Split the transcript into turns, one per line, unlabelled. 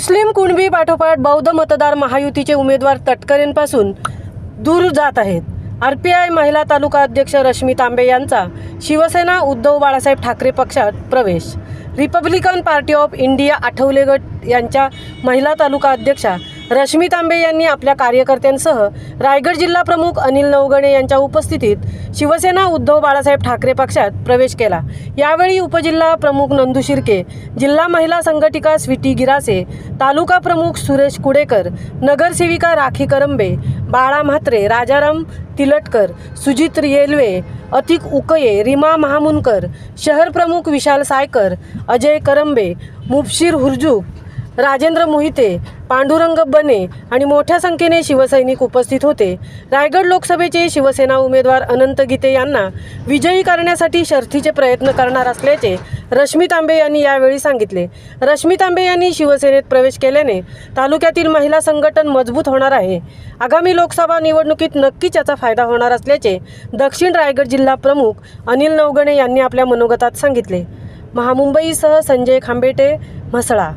मुस्लिम कुणबी पाठोपाठ बौद्ध मतदार महायुतीचे उमेदवार तटकरेंपासून दूर जात आहेत। आरपीआय महिला तालुका अध्यक्ष रश्मी तांबे यांचा शिवसेना उद्धव बाळासाहेब ठाकरे पक्षात प्रवेश। Republican party of India Athawale गट यांच्या महिला तालुका अध्यक्षा रश्मी तांबे यांनी आपल्या कार्यकर्त्यांसह रायगड जिल्हा प्रमुख अनिल नवगणे यांच्या उपस्थितीत शिवसेना उद्धव बाळासाहेब ठाकरे पक्षात प्रवेश केला। यावेळी उपजिल्हा प्रमुख नंदू शिर्के, जिल्हा महिला संघटिका स्वीटी गिरासे, तालुका प्रमुख सुरेश कुडेकर, नगरसेविका राखी करंबे, बाळा म्हात्रे, राजाराम तिलटकर, सुजित येलवे, अतिक उकये, रीमा महामुनकर, शहर प्रमुख विशाल सायकर, अजय करंबे, मुबशीर हुरजूक, राजेंद्र मोहिते, पांडुरंग बने आणि मोठ्या संख्येने शिवसैनिक उपस्थित होते। रायगड लोकसभेचे शिवसेना उमेदवार अनंत गीते यांना विजयी करण्यासाठी शर्थीचे प्रयत्न करणार असल्याचे रश्मी तांबे यांनी यावेळी सांगितले। रश्मी तांबे यांनी शिवसेनेत प्रवेश केल्याने तालुक्यातील महिला संघटन मजबूत होणार आहे। आगामी लोकसभा निवडणुकीत नक्कीच याचा फायदा होणार असल्याचे दक्षिण रायगड जिल्हा प्रमुख अनिल नवगणे यांनी आपल्या मनोगतात सांगितले। महामुंबईसह संजय खांबेटे, म्हसळा।